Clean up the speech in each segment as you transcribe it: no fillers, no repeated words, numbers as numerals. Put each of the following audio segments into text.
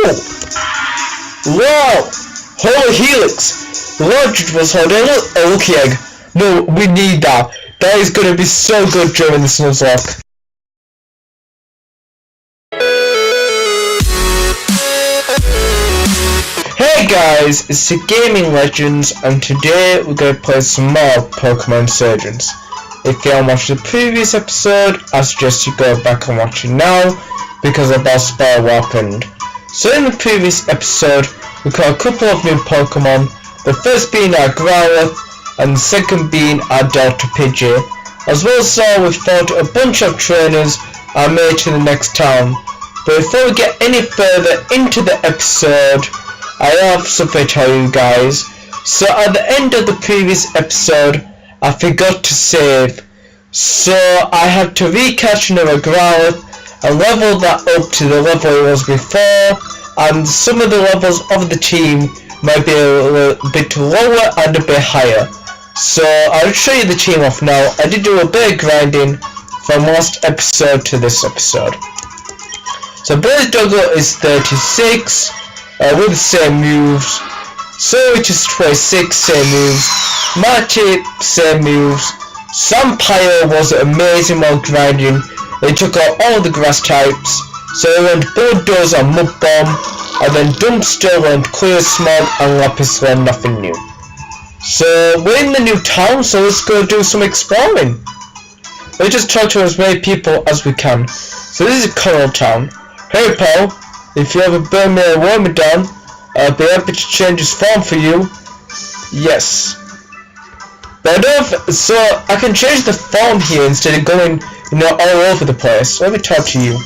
Wow! Holy Helix! Large was holding a lucky egg. No, we need that. That is gonna be so good during this Nuzlocke. Hey guys, it's the Gaming Legends, and today we're gonna play some more Pokemon Insurgence. If you haven't watched the previous episode, I suggest you go back and watch it now, because of that spell what happened. So in the previous episode, we caught a couple of new Pokemon, the first being our Growlithe, and the second being our Delta Pidgey. As well as we fought a bunch of trainers and made it to the next town. But before we get any further into the episode, I have something to tell you guys. So at the end of the previous episode, I forgot to save. So I had to recatch another Growlithe and level that up to the level it was before, and some of the levels of the team might be a little bit lower and a bit higher. So I'll show you the team off now. I did do a bit of grinding from last episode to this episode. So Blaze Doggo is 36 with the same moves. Surge is 26, same moves. Marty, same moves. Sampire was amazing while grinding. They took out all the grass types. So they went Bulldozer and Mud Bomb, and then Dumpster went Clear Smog, and Lapis went nothing new. So we're in the new town, so let's go do some exploring. Let's just talk to as many people as we can. So this is Coral Town. Hey pal, if you ever burn me or warm me down, I'll be happy to change his form for you. Yes. But so I can change the form here instead of going, all over the place. Let me talk to you.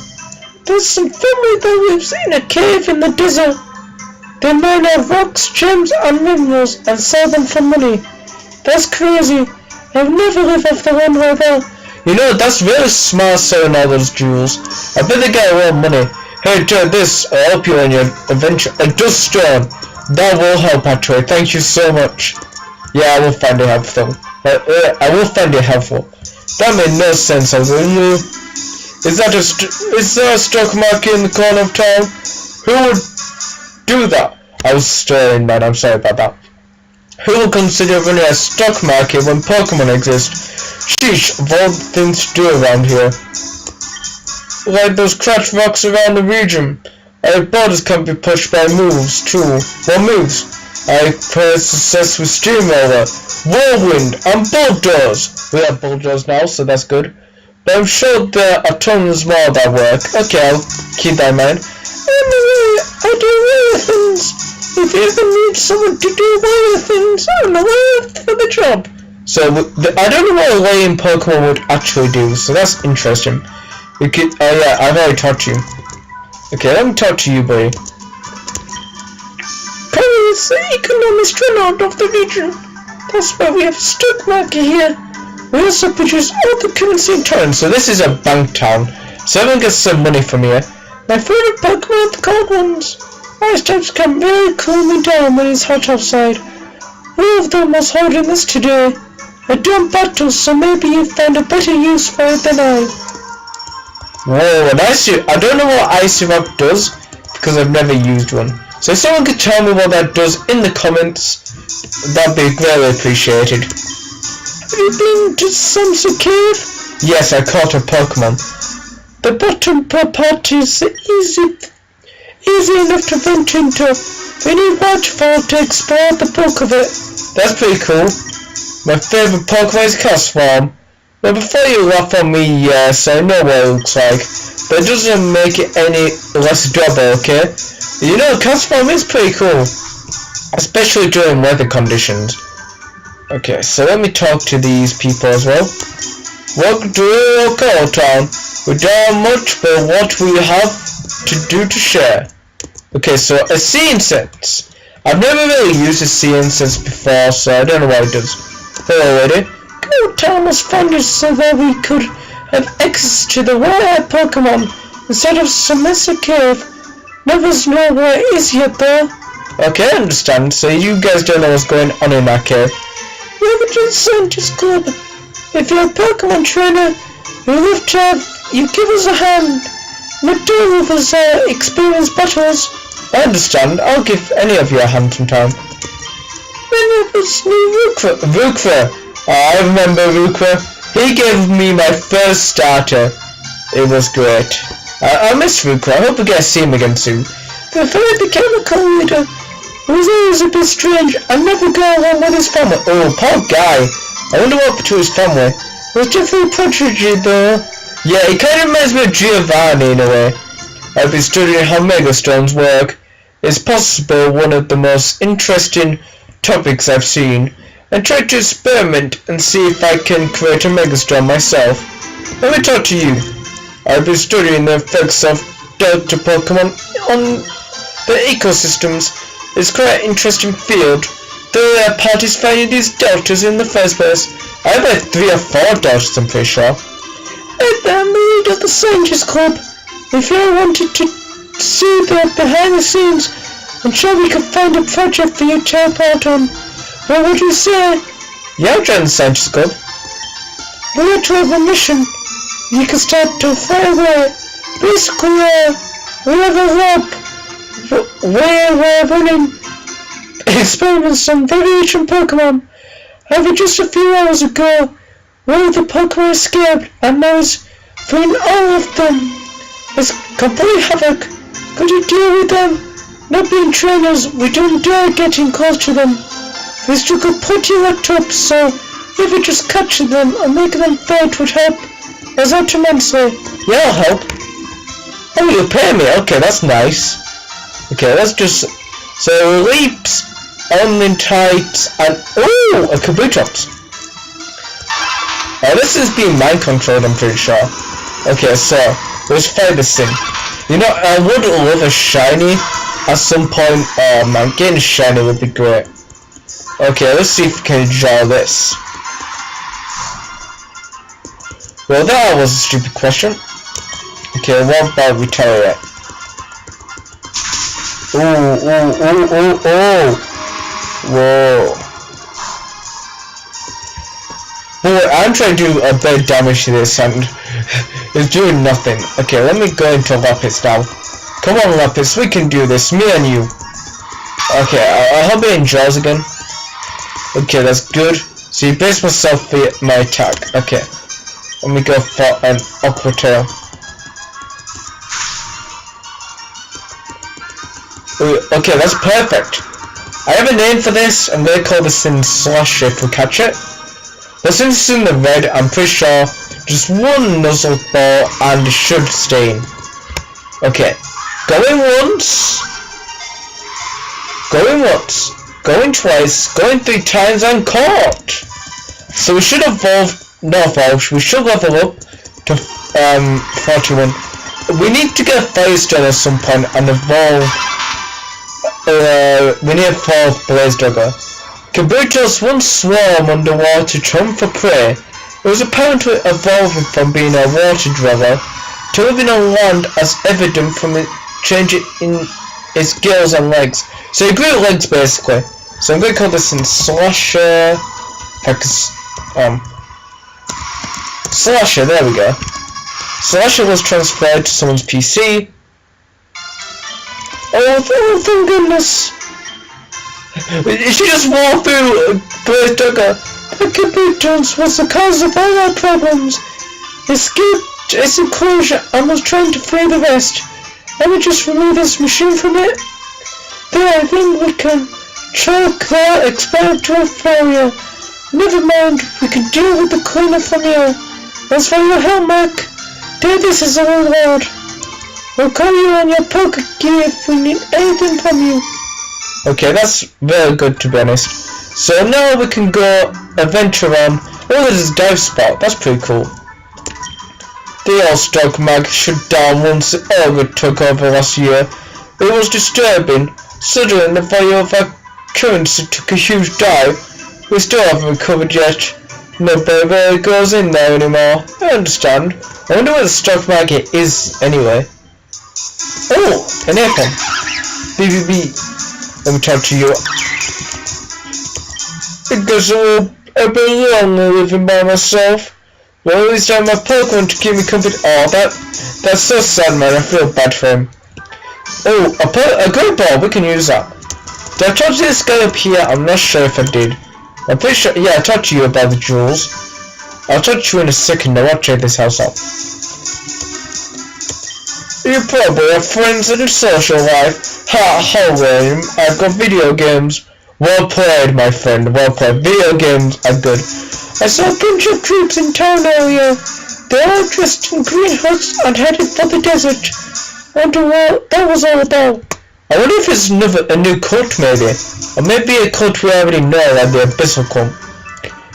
There's some family that lives in a cave in the desert. They mine out rocks, gems, and minerals and sell them for money. That's crazy. I've never lived off the land like that. That's really smart selling all those jewels. I bet they get a lot of money. Hey, do this. I'll help you on your adventure. A dust stone. That will help actually. Thank you so much. Yeah, I will find it helpful. I will find it helpful. That made no sense. Is there a stock market in the corner of town? Who would do that? I was stirring, man. I'm sorry about that. Who will consider running a stock market when Pokemon exist? Sheesh, of all the things to do around here. Like those cracked rocks around the region. Our borders can be pushed by moves too. What moves? I possess with Steamroller, Whirlwind, and Bulldoze. We have Bulldoze now, so that's good. But I'm sure there are tons more that work. Okay, I'll keep that in mind. Anyway, I do rare things. If you ever need someone to do rare things, I'm aware for the job. So I don't know what a laying Pokemon would actually do, so that's interesting. Yeah, I've already talked to you. Okay, let me talk to you, buddy. Perry is the economic stronghold of the region. That's why we have a stock market here. We also produce all the currency in turn. So this is a bank town. So everyone gets some money from here. My favorite Pokemon are the cold ones. Ice types can really cool me down when it's hot outside. One of them was holding this today. I don't battle, so maybe you find a better use for it than I. Whoa, an Icy... I don't know what Icy Rock does, because I've never used one. So if someone could tell me what that does in the comments, that'd be greatly appreciated. Have you been to Samsa Cave? Yes, I caught a Pokemon. The bottom part is easy enough to venture into. We need waterfall to explore the bulk of it. That's pretty cool. My favourite Pokemon is Castform. Now before you laugh at me, yes, I know what it looks like. But it doesn't make it any less adorable, okay? Castform is pretty cool. Especially during weather conditions. Okay, so let me talk to these people as well. Welcome to Coral Town. We don't have much, but what we have to do to share. Okay, so a sea incense. I've never really used a sea incense before, so I don't know what it does. Hello, lady. Coral Town was founded so that we could have access to the rare Pokemon instead of Samsa Cave. None of us know where it is yet, though. Okay, I understand. So you guys don't know what's going on in that cave. We have a scientist club. If you're a Pokemon trainer, we love to have you give us a hand. Not all of us are experienced battlers. I understand. I'll give any of you a hand sometime. It's Rukva. I remember Rukva. He gave me my first starter. It was great. I miss Rukva. I hope we get to see him again soon. Before I became a co-leader, it was always a bit strange. I never go along with his family. Oh, poor guy. I wonder what happened to his family. It was definitely a prodigy though. Yeah, he kind of reminds me of Giovanni in a way. I've been studying how megastones work. It's possible one of the most interesting topics I've seen, and tried to experiment and see if I can create a megastone myself. Let me talk to you. I've been studying the effects of Delta Pokemon on the ecosystems. It's quite an interesting field. There are parties finding these deltas in the first place. I have like 3 or 4 deltas, I'm pretty sure. I'm the leader of the Scientist Club. If you wanted to see the behind the scenes, I'm sure we could find a project for you to help out on. What would you say? Yeah, I'll join the Scientist Club. We want to have a mission. You can start to fly away. Basically, we have a lab where we're running experiments on very ancient Pokemon. However, just a few hours ago, one of the Pokemon escaped and now is freeing all of them. It's complete havoc. Could you deal with them? Not being trainers, we don't dare getting close to them. We struggle pretty locked up, so if we just capture them and make them fight would help us out immensely. Yeah, I'll help. Oh, you'll pay me? Okay, that's nice. Okay, let's just... So, leaps, only tights, and... Oh, a Kabutops. This is being mind controlled, I'm pretty sure. Okay, so, let's find this thing. You know, I would love a shiny at some point. Oh man, getting a shiny would be great. Okay, let's see if we can draw this. Well, that was a stupid question. Okay, what about retaliate? Whoa. Boy, I'm trying to do a bit of damage to this and it's doing nothing. Okay, let me go into Lapis now. Come on, Lapis, we can do this, me and you. Okay, I hope it enjoys again. Okay, that's good. So you base myself for my attack. Okay, let me go for an Aqua Tail. Okay, that's perfect. I have a name for this. I'm going to call this thing Slash if we catch it. But since it's in the red, I'm pretty sure just one Nuzlocke ball and it should stain. Okay, going once, going twice, going 3 times and caught. So we should evolve, not evolve, we should level up to 41. We need to get Firestone at some point and evolve. We need a 4th Blaze Dugger. Kabuto's once swarm underwater to hunt for prey. It was apparently evolving from being a water dweller to living on land, as evident from it changing in its gills and legs. So it grew legs basically. So I'm going to call this in Slasher. Slasher, there we go. Slasher was transferred to someone's PC. Oh thank goodness. She just walked through Blaze Dugger. Kabuto's was the cause of all our problems. Escaped its enclosure and was trying to free the rest. Let me just remove this machine from it. There, I think we can choke that experiment to a failure. Never mind, we can deal with the cleaner from here. As for your help, Mac, take this as a reward. We'll call you on your poker key if we need anything from you. Okay, that's very good to be honest. So now we can go adventure on. Oh, there's a dive spot. That's pretty cool. The old stock mag shut down once the ogre took over last year. It was disturbing. Suddenly the value of our currency took a huge dive. We still haven't recovered yet. Nobody really goes in there anymore. I understand. I wonder where the stock market is anyway. Oh, an earphone. BBB. Let me talk to you. It goes a bit lonely living by myself. Well, at least I have my Pokemon to keep me company. Oh, that's so sad, man. I feel bad for him. Oh, a great ball, we can use that. Did I talk to this guy up here? I'm not sure if I did. I'm pretty sure, yeah, I talked to you about the jewels. I'll talk to you in a second, now I'll check this house out. You probably have friends in a social life. Ha, William, I've got video games. Well played, my friend, well played. Video games are good. I saw a bunch of troops in town earlier. They're all dressed in green huts and headed for the desert. I wonder what that was all about. I wonder if it's a new cult maybe. Or maybe a cult we already know, like the Abyssal cult.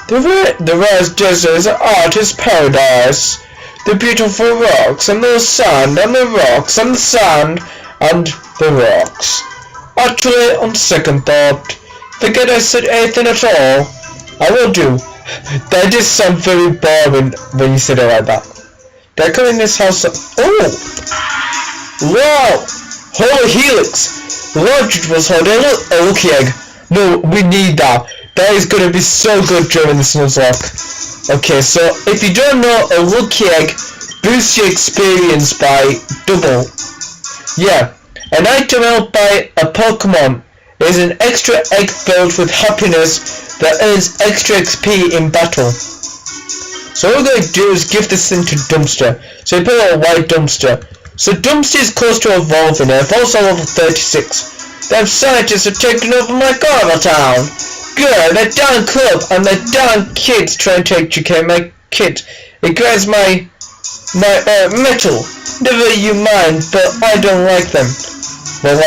The Rise Desert is an artist's paradise. The beautiful rocks and the sand and the rocks and the sand and the rocks. Actually, on second thought, forget I said anything at all. I will do. That just sounds very boring when you said it like that. Did I come in this house? Oh! Wow! Holy helix! Lodged was holding a lucky egg. No, we need that. That is gonna be so good during this Nuzlocke. Okay, so if you don't know, a lucky egg boosts your experience by double. Yeah, an item held by a Pokemon is an extra egg filled with happiness that earns extra XP in battle. So what we're going to do is give this thing to Dumpster. So we put a white Dumpster. So Dumpster is close to evolving. It evolves at level 36. Them scientists are taking over my Garden Town. Good, they're down club and they're down kids trying to educate my kids. It grabs my metal. Never you mind, but I don't like them. Well,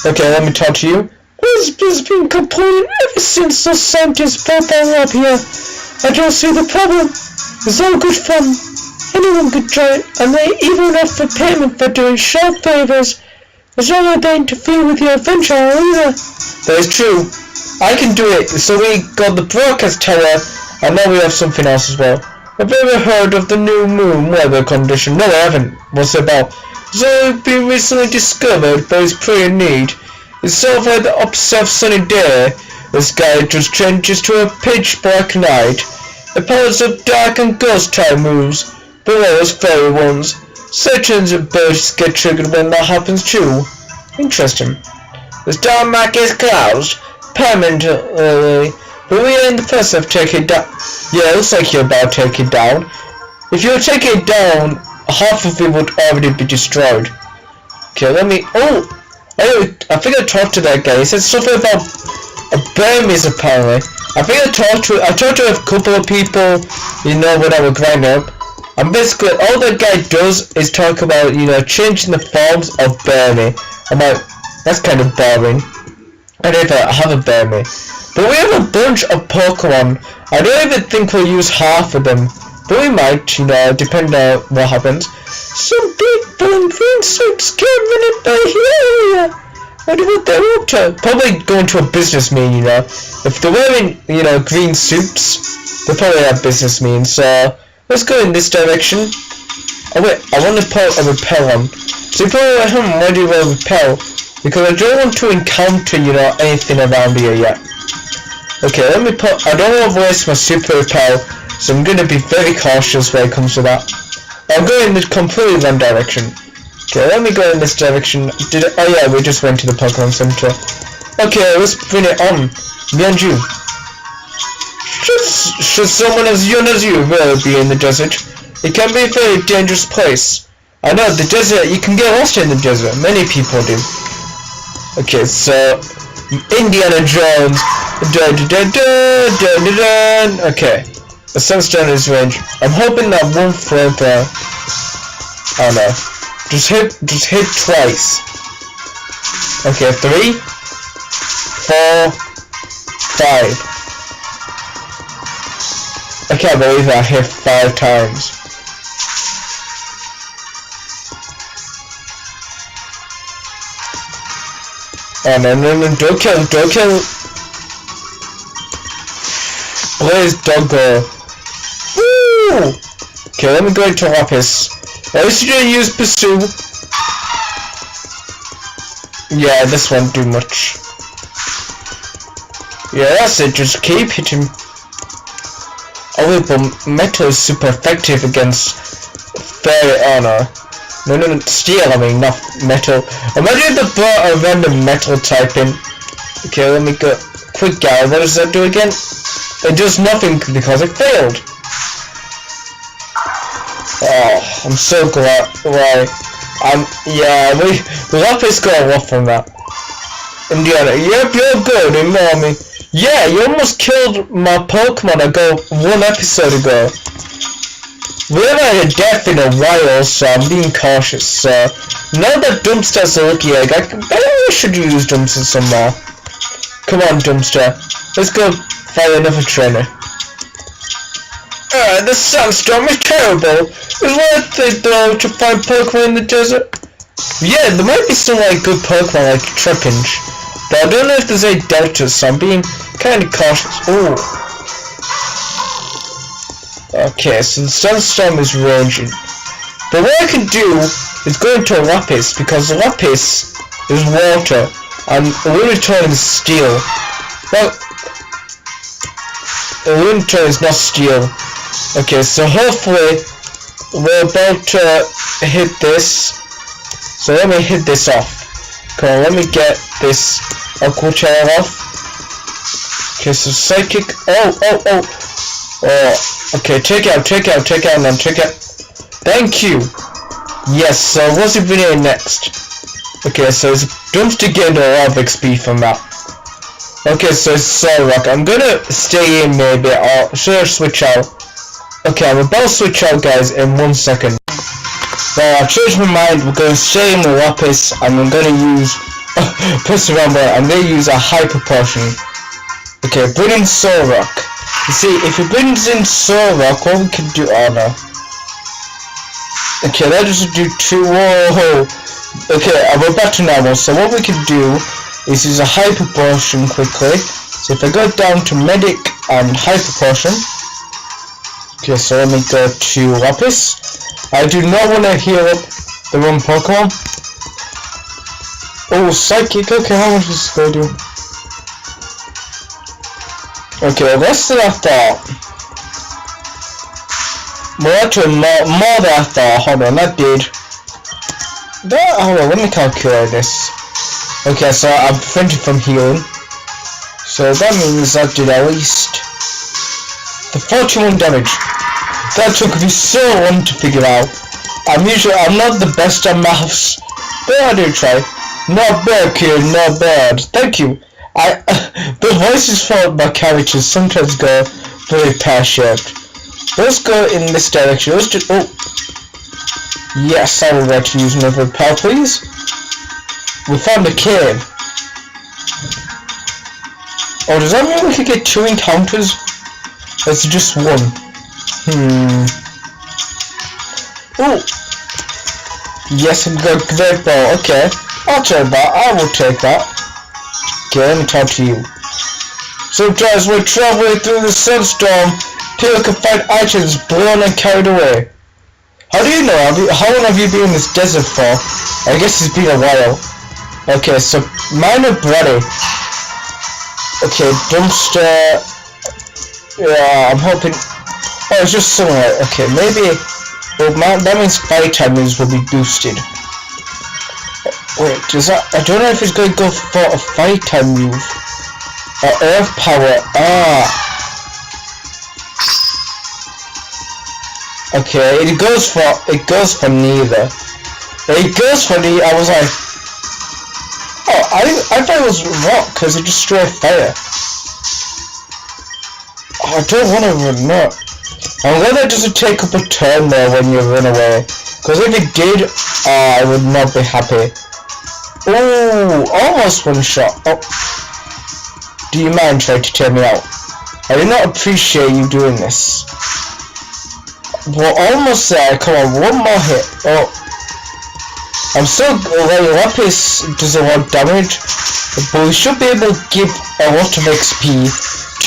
okay, let me talk to you. There's been complaining ever since the scientists brought that up here. I don't see the problem. It's all good fun. Anyone could try it, and they even offer payment for doing short favors. It's not like they interfere with your adventure either. That is true. I can do it. So we got the broadcast tower, and now we have something else as well. Have you ever heard of the new moon weather condition? No, I haven't. What's it about? So it's been recently discovered, but it's pretty neat. It's sort of like the opposite of sunny day. The sky just changes to a pitch black night. The powers of dark and ghost type moves, below us fairy ones. Sections of bursts get triggered when that happens too. Interesting. The star mark is closed permanently, but we ain't the first to take it down. Yeah, it looks like you're about to take it down. If you take it down, half of it would already be destroyed. Okay, let me. Oh, I think I talked to that guy. He said something about a Burmese apparently. I think I talked to a couple of people, you know, when I was growing up. And basically, all that guy does is talk about, you know, changing the forms of Burmese. I'm like, that's kind of boring. I don't even have a Burmese. But we have a bunch of Pokemon. I don't even think we'll use half of them. But we might, you know, depending on what happens. Some people in green suits came running by here. I wonder what they're up to. Probably going to a business meeting, you know. If they're wearing, you know, green suits, they probably have business meetings. So let's go in this direction. Oh wait, I want to put a repel on. So you probably like, why do you want to repel? Because I don't want to encounter, you know, anything around here yet. Okay, let me put. I don't want to waste my super repel, so I'm going to be very cautious when it comes to that. I'll go in the completely wrong direction. Okay, let me go in this direction. Oh yeah, we just went to the Pokemon Center. Okay, let's bring it on. Me and you. Should someone as young as you really be in the desert? It can be a very dangerous place. I know, the desert, you can get lost in the desert. Many people do. Okay, so Indiana Jones. Okay, the sunstone is range. I'm hoping that one flamethrower. Oh no. Just hit twice. Okay, 3, 4, 5. I can't believe I hit 5 times. Oh no, don't kill. Where's Doggo? Woo! Okay, let me go into Lapis. At least you didn't use Pursue. Yeah, this won't do much. Yeah, that's it, just keep hitting. Oh wait, but Metal is super effective against Fairy Honor. No, steel, I mean, not metal. Imagine the brought a random metal type in. Okay, let me go. Quick guy, what does that do again? It does nothing because it failed. Oh, I'm so glad. Right. Yeah, the lapis got a lot from that. Indiana, yep, you're good, ignore me. Yeah, you almost killed my Pokemon ago, one episode ago. We haven't had a death in a while, so I'm being cautious. So, now that Dumpster's a lucky egg, I we should use Dumpster some more. Come on, Dumpster. Let's go find another trainer. The sandstorm is terrible. It's worth it though to find Pokemon in the desert. Yeah, there might be some like good Pokemon like Trapinch, but I don't know if there's any deltas, so I'm being kind of cautious. Ooh. Okay, so the sandstorm is raging. But what I can do is go into a Lapis, because the Lapis is water and Lunatone is steel. Well, Lunatone is not steel. Okay, so hopefully we're about to hit this. So let me hit this off. Come on, let me get this Aqua Tail off. Okay, so Psychic. Oh. Okay, take out, and then take out. Thank you. Yes, so what's it video next? Okay, so it's Dumpster gained a lot of XP from that. Okay, so it's Solrock. I'm gonna stay in maybe, or should I switch out? Okay, I'm about to switch out, guys, in 1 second. Well, I changed my mind. We're gonna stay in the Lapis, and I'm gonna use press around there. I'm gonna use a Hyper Potion. Okay, bring in Solrock. You see, if it brings in Solrock, what we can do? Oh no. Okay, that doesn't do two. Whoa. Okay, we're back to normal. So what we can do is use a Hyper Potion quickly. So if I go down to Medic and Hyper Potion. Okay, so let me go to Lapis. I do not want to heal up the wrong Pokemon. Oh, Psychic. Okay, how much is this going to do? Okay, less than I thought. Well, actually, more than I thought. Hold on, that did. Hold on, let me calculate this. Okay, so I'm prevented from healing. So that means that did at least the 41 damage. That took me so long to figure out. I'm not the best at maths, but I do try. Not bad, kid, not bad. Thank you. The voices for my characters sometimes go very pear-shaped. Let's go in this direction. Let's do. Oh, yes, I would like to use another power, please. We found a cave. Oh, does that mean we could get 2 encounters? It's just 1. Oh, yes, I've got a great ball. Okay, I'll take that. I will take that. Okay, let me talk to you. Sometimes we're traveling through the sandstorm. People can find items blown and carried away. How do you know? How long have you been in this desert for? I guess it's been a while. Okay, so minor bloody. Okay, Dumpster. Yeah, I'm hoping. Oh, it's just sunlight. Okay, maybe. Well, that means fight timers will be boosted. Wait, does that? I don't know if it's going to go for a fight time move or earth power. Okay, it goes for neither. It goes for the. I was like, oh, I thought it was rock because it destroyed fire. Oh, I don't want to run up. I'm glad that doesn't take up a turn there when you run away. Because if it did, I would not be happy. Ooh, almost one shot. Oh. Do you mind trying to tear me out? I do not appreciate you doing this. We're almost there. Come on, one more hit. Oh. I'm so glad Lapis doesn't want damage. But we should be able to give a lot of XP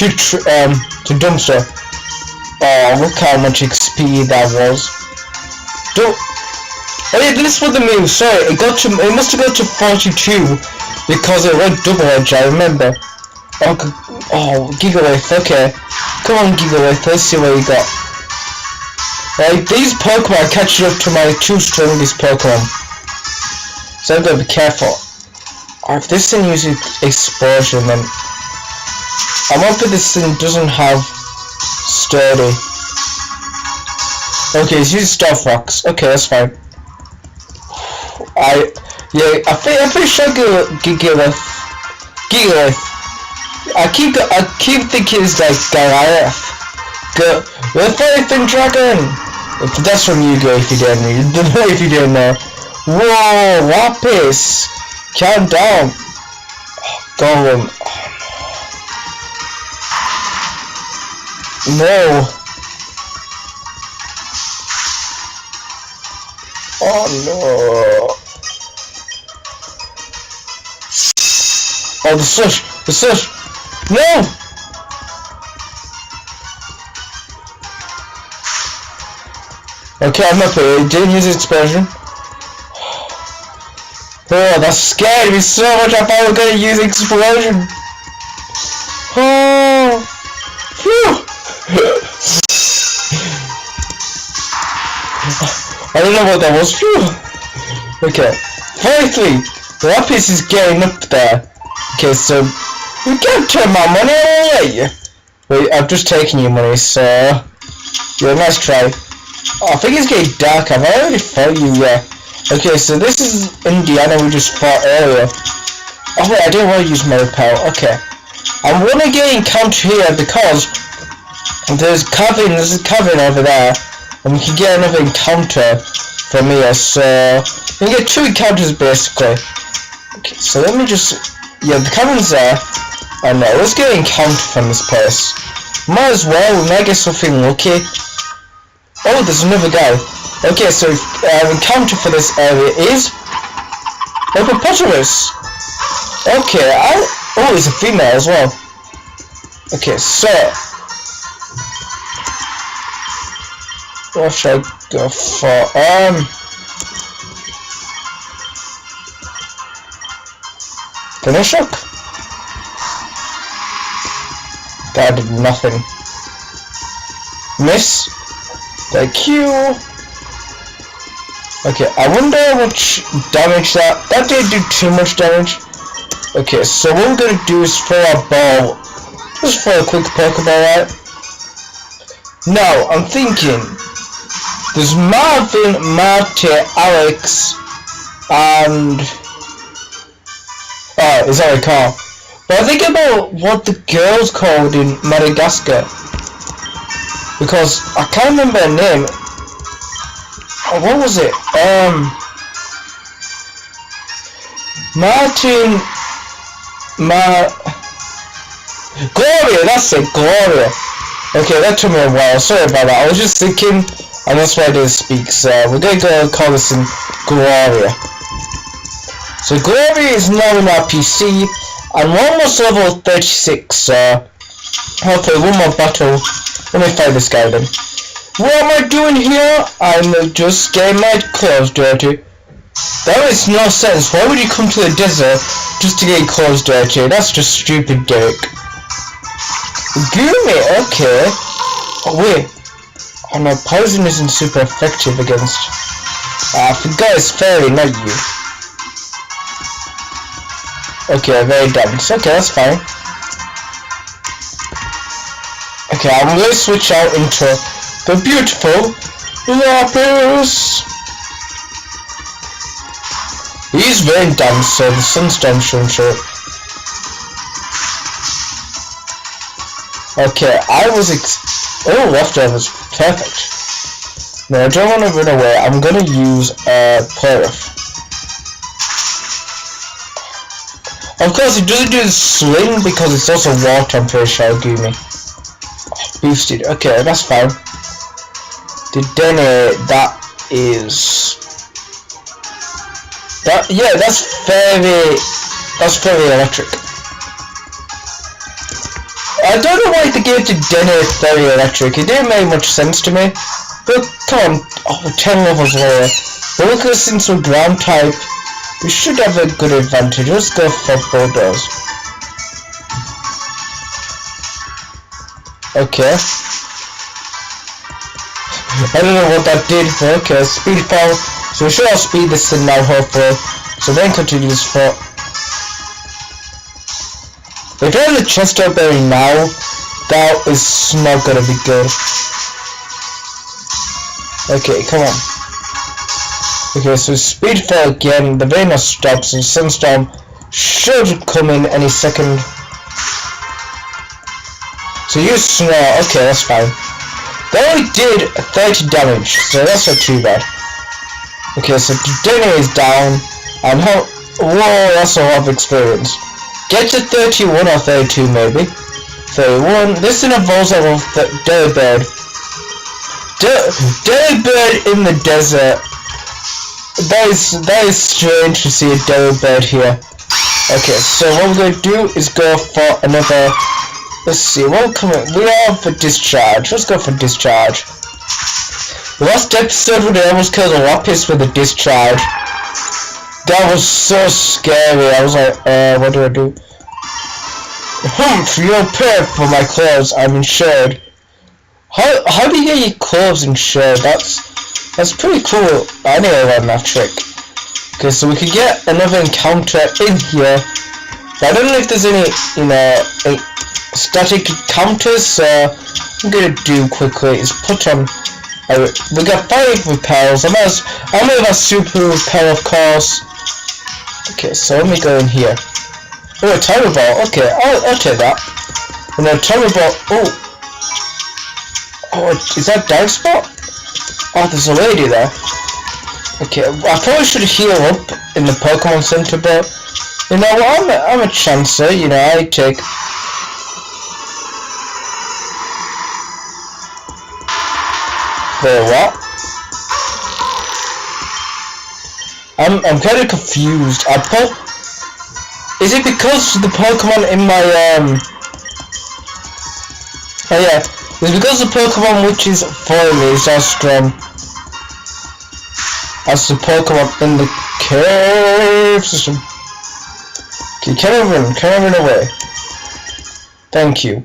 to Dumpster. Oh, look how much XP that was. Oh yeah, this was the move. Sorry, it must have got to 42 because it went double edge. I remember. Oh, Gigalith. Okay, come on, Gigalith. Let's see what you got. Like, these Pokemon catching up to my 2 strongest Pokemon. So I've got to be careful. Or if this thing uses Explosion, then I'm hoping this thing doesn't have Sturdy. Okay, it's using Stealth Rocks. Okay, that's fine. I'm pretty sure Gigalith. I keep thinking it's like Goliath. The Flying Dragon! That's from Yu-Gi-Oh! If you didn't know. Whoa, Lapis! Calm down. Golem. No. Oh no. Oh, the slush! No! Okay, I'm up here. He didn't use Explosion. Oh, that scared me so much. I thought we were going to use Explosion. Oh! Phew! I don't know what that was. Phew! Okay. 43. Lapis is getting up there. Okay, so we can't turn my money away. Wait, I've just taken your money, so yeah, nice try. Oh, I think it's getting dark. I've already fought you, yeah. Okay, so this is Indiana we just fought earlier. Oh wait, I didn't want to use my repel. Okay. I'm gonna get encounter here because there's a cavern over there, and we can get another encounter from here. So we can get 2 encounters basically. Okay, so let me just, yeah, the cavern's there. And let's get an encounter from this place. Might as well, we might get something lucky. Oh, there's another guy. Okay, so encounter for this area is hippopotamus. Okay, oh, it's a female as well. Okay, so what should I go for? Finish shock. That did nothing. Miss. Thank you. Okay, I wonder how much damage that didn't do too much damage. Okay, so what we're gonna do is throw a ball. Just throw a quick Pokeball out. Now, I'm thinking there's Marvin, Marty, Alex, and is that a car? But I think about what the girl's called in Madagascar. Because I can't remember her name. Oh, what was it? Gloria, that's it, Gloria. Okay, that took me a while, sorry about that. I was just thinking, and that's why I didn't speak, so we're gonna go call this in Gloria. So Gloria is now in our PC, and we're almost level 36, so hopefully one more battle. Let me fight this guy then. What am I doing here? I'm just getting my clothes dirty. That makes no sense. Why would you come to the desert just to get your clothes dirty? That's just stupid, Derek. Gumi, okay. Oh wait. Oh no, poison isn't super effective against. I forgot it's fairy, not you. Okay, very dense. Okay, that's fine. Okay, I'm going to switch out into the beautiful Lapis. He's very dense, so the sun's dense shouldn't show. Okay, oh, leftovers, perfect. No, I don't want to run away. I'm going to use Plurif. Of course, it doesn't do the sling because it's also water, I'm pretty sure, Gumi. Boosted. Okay, that's fine. The Denny, yeah, that's very electric. I don't know why they gave the Denny very electric. It didn't make much sense to me. But come on, 10 levels lower. But look at this, since we're ground type, we should have a good advantage. Let's go for Bulldoze. Okay. I don't know what that did, but okay, speed fall. So we should all speed this thing now, hopefully. So then continue this for. If I have the chest out there now, that is not gonna be good. Okay, come on. Okay, so speed fall again, the rain stops, and sunstorm should come in any second. So use snow, okay, that's fine. They only did 30 damage, so that's not too bad. Okay, so Danny is down, and how, whoa, that's a lot of experience. Get to 31 or 32 maybe. 31, this involves a Daybird. Daybird in the desert. That is strange to see a Daybird here. Okay, so what we're going to do is go for another. Let's see, what we have for discharge. Let's go for discharge. The last episode when I almost killed a lapis with a discharge. That was so scary. I was like, what do I do? Humph, you'll pay for my clothes. I'm insured. How do you get your clothes insured? That's pretty cool. I need to learn that trick. Okay, so we could get another encounter in here. But I don't know if there's any, static counters, so I'm gonna do quickly is put on. We got 5 repels. I may have a super repel, of course. Okay, so let me go in here. Oh, a timer ball. Okay, I'll take that. And then timer ball. Oh, is that dive spot? Oh, there's a lady there. Okay, I probably should heal up in the Pokemon Center, but you know what? I'm a chancer. I take. What? I'm kind of confused. Is it because the Pokemon in my oh yeah, it's because the Pokemon which is following me is as strong as the Pokemon in the cave system. Okay, can I run away? Thank you.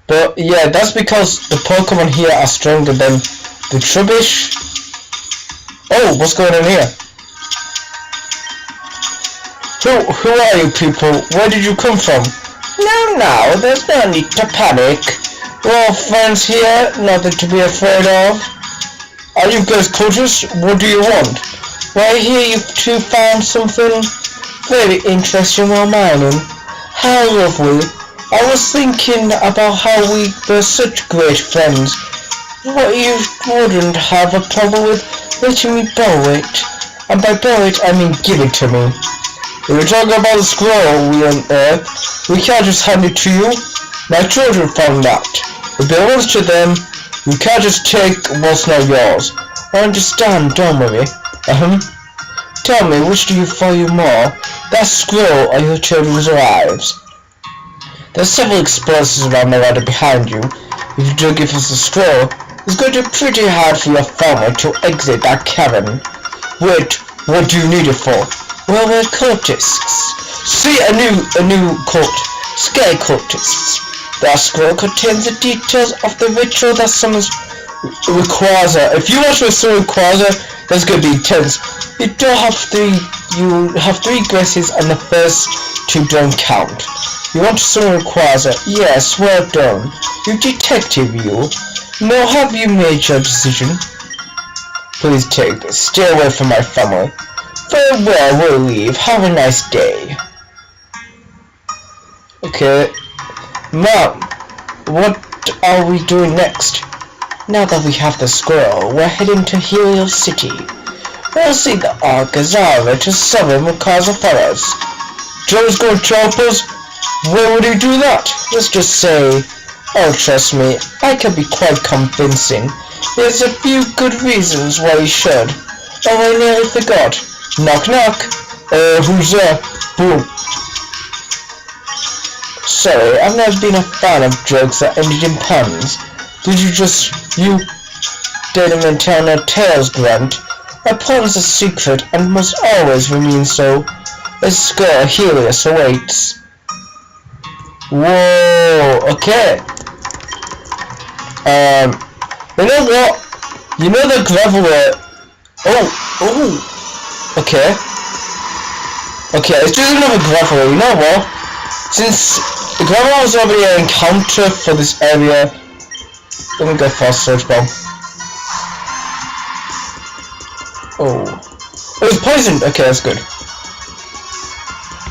But yeah, that's because the Pokemon here are stronger than the Trubbish. Oh, what's going on here? Who are you people? Where did you come from? No, there's no need to panic. We're all friends here, nothing to be afraid of. Are you guys cultists? What do you want? Well, I hear you two found something very interesting while mining. How lovely. I was thinking about how we were such great friends. What you wouldn't have a problem with letting me borrow it. And by borrow it, I mean give it to me. We were talking about the scroll we unearthed. We can't just hand it to you. My children found that. It belongs to them. You can't just take what's not yours. I understand, don't worry. Tell me, which do you value more? That scroll or your children's lives? There's several explosives around the ladder behind you. If you do give us the scroll, it's going to be pretty hard for your family to exit that cavern. Wait, what do you need it for? Well, we're cultists. See, a new cult. Scare cultists. That scroll contains the details of the ritual that summons Rayquaza. If you want to summon Rayquaza, that's going to be intense. You have 3 guesses and the first 2 don't count. You want to summon Rayquaza? Yes, well done. You detective, you. Now have you made your decision? Please take this. Stay away from my family. Farewell, we'll leave. Have a nice day. Okay. Mom, what are we doing next? Now that we have the scroll, we're heading to Helio City. We'll see the Alcazar to summon Rayquaza for us. Joe's going to help us? Where would he do that? Let's just say, oh, trust me, I can be quite convincing. There's a few good reasons why he should. Oh, I nearly forgot. Knock knock. Who's there? Boom. Sorry, I've never been a fan of jokes that ended in puns. You didn't maintain no tails, Grunt. A pun's a secret and must always remain so. A score Helios awaits. Whoa, okay. You know what? You know the gravel oh, okay. Okay, let's do another gravel. You know what? Since the gravel was already an encounter for this area, let me go for a search bomb. Oh. It was poisoned! Okay, that's good.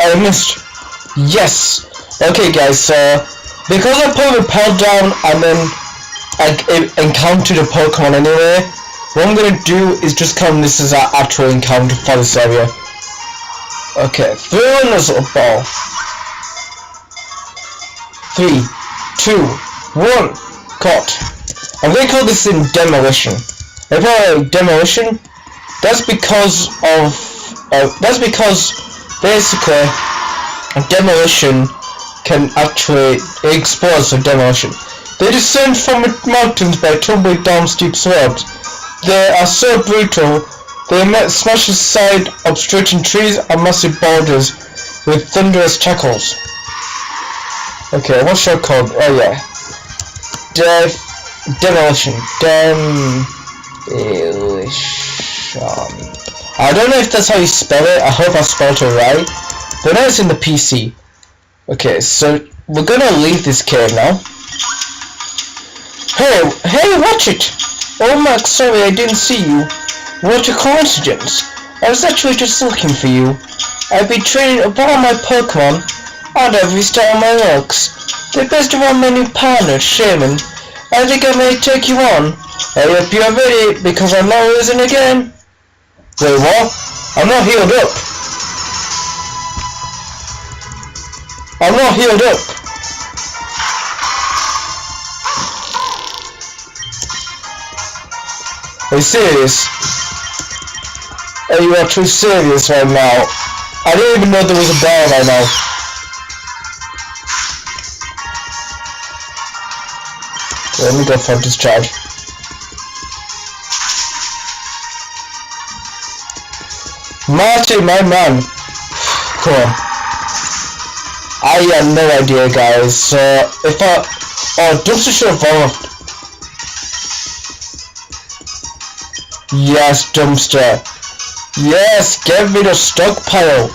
I missed. Yes! Okay guys, so because I put a repel down and then I encountered a Pokemon anyway, what I'm gonna do is just count this as our actual encounter for this area. Okay, throw a Nuzlocke ball. 3, 2, 1, caught. I'm gonna call this in demolition. If I demolition, that's because basically demolition can actually explode for demolition. They descend from mountains by tumbling down steep slopes. They are so brutal, they smash aside obstructing trees and massive boulders with thunderous tackles. Okay, what's your code? Oh yeah. Demolition. I don't know if that's how you spell it. I hope I spelled it right. But now it's in the PC. Okay, so we're gonna leave this cave now. Hey, watch it! Oh Max, sorry I didn't see you. What a coincidence. I was actually just looking for you. I've been training up all my Pokemon, and I've restarted my looks. The best of all my new partner, Shaman. I think I may take you on. I hope you are ready, because I'm not losing again. Wait, what? I'm not healed up. I'm not healed up. Are you serious? Are you actually serious right now? I didn't even know there was a bell right now. Okay, let me go for discharge. Marty, my man. Come on. I have no idea, guys. So if oh, dumpster should have evolved. Yes, dumpster. Yes, get rid of stockpile.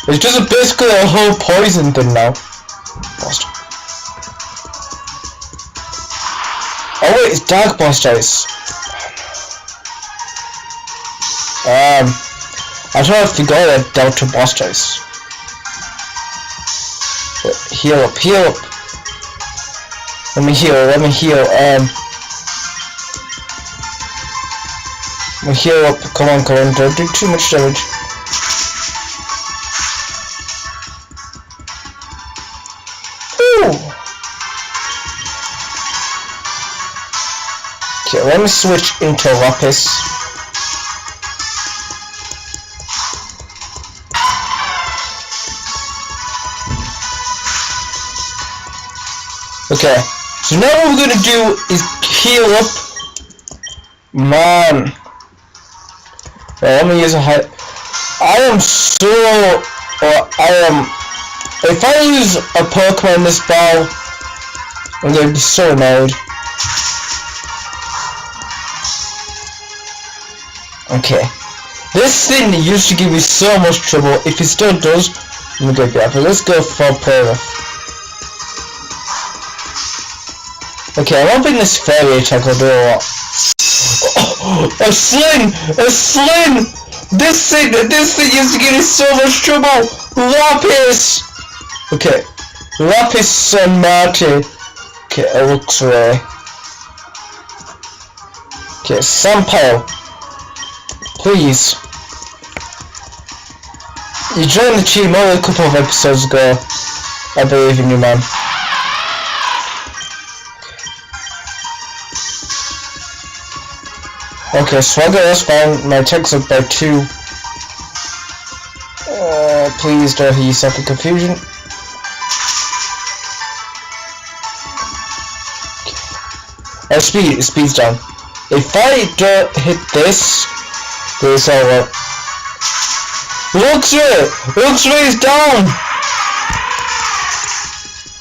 It's just basically a whole poison thing now. Lost. Oh wait, it's dark blast ice. I totally forgot that Delta blast ice. Heal up, heal up. Let me heal. Let me heal up. Come on, don't do too much damage. Ooh. Okay, let me switch into Lapis. Okay, so now what we're gonna do is heal up. Man. Well, let me use a high. If I use a Pokemon in this battle, I'm gonna be so annoyed. Okay. This thing used to give me so much trouble. If it still does, I'm gonna go grab it. Let's go for Prayer. Okay, I don't think this fairy attack will do a lot. Oh, a sling! A sling! This thing used to give me so much trouble! Lapis! Okay, Lapis and Marty. Okay, it looks right. Okay, Sampao. Please. You joined the team only a couple of episodes ago. I believe in you, man. Okay, Swagger, that's fine. My attack's up by 2. Please don't hit yourself in confusion. Oh, speed's down. If I don't hit this, it's over. Luxray is down!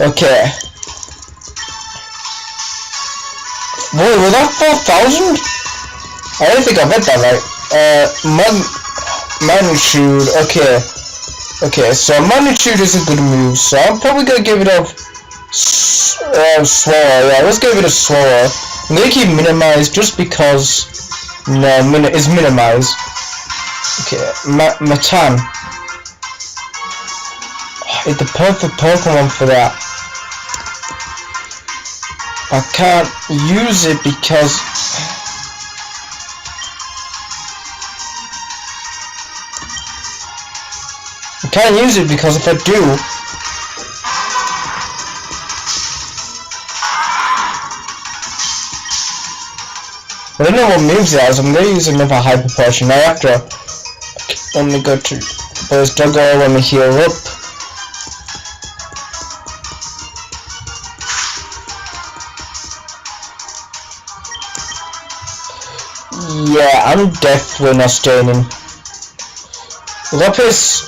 Okay. Wait, was that 4,000? I don't think I read that right. Magnitude, okay. Okay, so magnitude is a good move, so I'm probably gonna give it a slower. Yeah, let's give it a slower. I'm gonna keep minimized just because it's minimized. Okay, Matan. It's the perfect Pokemon for that. I can't use it because if I do, I don't know what moves it has. I'm gonna use another Hyper Potion. Now after, let me go to Burst Doggo, let me heal up. Yeah, I'm definitely not staying in. Lapis,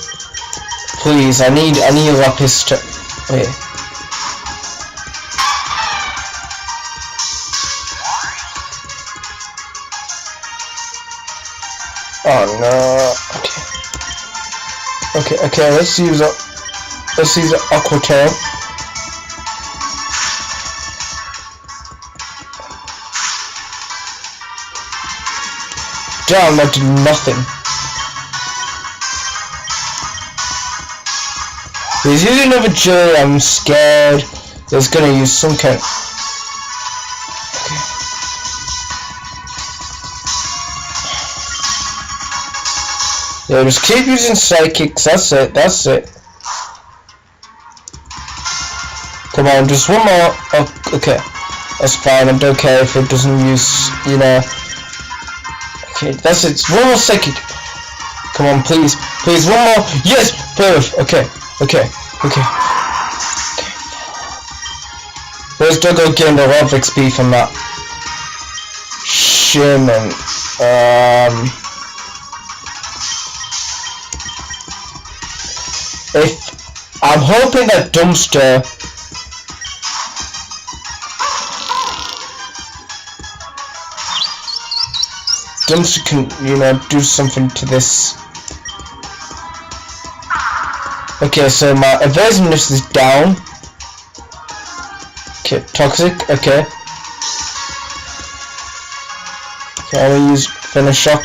please, I need Lapis to... Wait. Oh no. Okay, let's use Aqua Tail. Damn, that did nothing. He's using another Jelly, I'm scared. He's gonna use some kind. Okay. Yeah, just keep using Psychics, that's it. Come on, just one more. Oh, okay. That's fine, I don't care if it doesn't use, you know. Okay, that's it. One more Psychic. Come on, please, one more. Yes, perfect. Okay. Where's Doggo gained a lot of XP from that? Shaman. If I'm hoping that Dumpster can, you know, do something to this. Okay, so my evasiveness is down. Okay, Toxic, okay. Okay, I will use Finish Shock.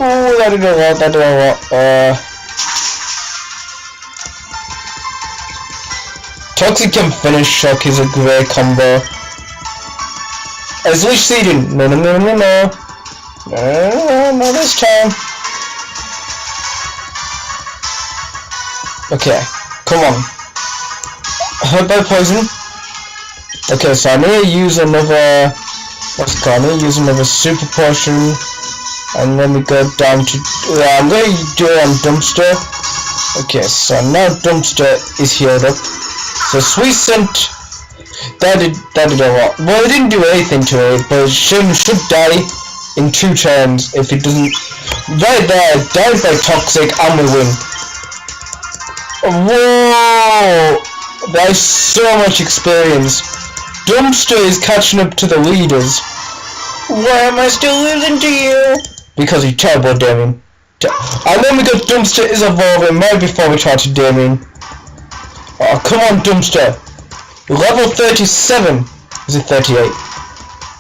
Oh, that didn't work. Toxic and Finish Shock is a great combo. As Leech Seeding. No, this time. Okay, come on. Hurt by poison. Okay, so I need to use another. I'm gonna use another Super Potion, and then we go down to. I'm gonna do it on Dumpster. Okay, so now Dumpster is healed up. So Sweet Scent. That did a lot. Well, it didn't do anything to it, but it should die in 2 turns if it doesn't. Right there, died by Toxic, and we win. Whoa! That is so much experience. Dumpster is catching up to the leaders. Why am I still losing to you? Because you're terrible, Damien. And then we got Dumpster is evolving right before we try to Damien. Oh, come on, Dumpster. Level 37. Is it 38?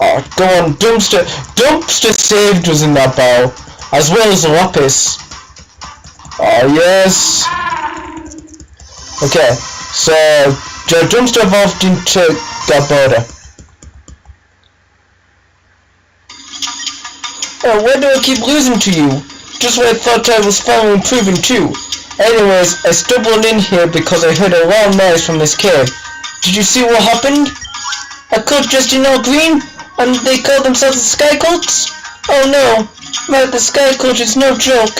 Oh, go on, Dumpster. Dumpster saved us in that battle, as well as Lapis. Oh, yes. Okay, so Dumpster evolved into Gaboda. Oh, why do I keep losing to you? Just when I thought I was finally improving too. Anyways, I stumbled in here because I heard a loud noise from this cave. Did you see what happened? A cult dressed in all green, and they call themselves the Sky Cults? Oh no, the Sky Cult is no joke.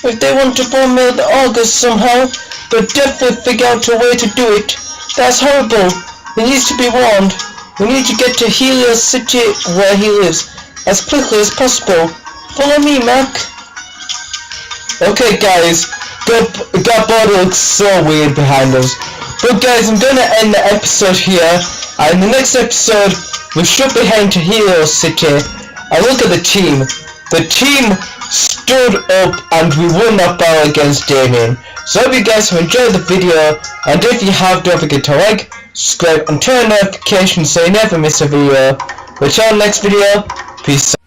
If they want to bomb the August somehow, they'll definitely figure out a way to do it. That's horrible. He needs to be warned. We need to get to Helios City where he lives as quickly as possible. Follow me, Mac. Okay, guys. Gaboda looks so weird behind us. But guys, I'm gonna end the episode here, and in the next episode we should be heading to Hero City. And look at the team. The team stood up and we won that battle against Damien. So I hope you guys have enjoyed the video, and if you have, don't forget to like, subscribe and turn on notifications so you never miss a video. Until next video, peace out.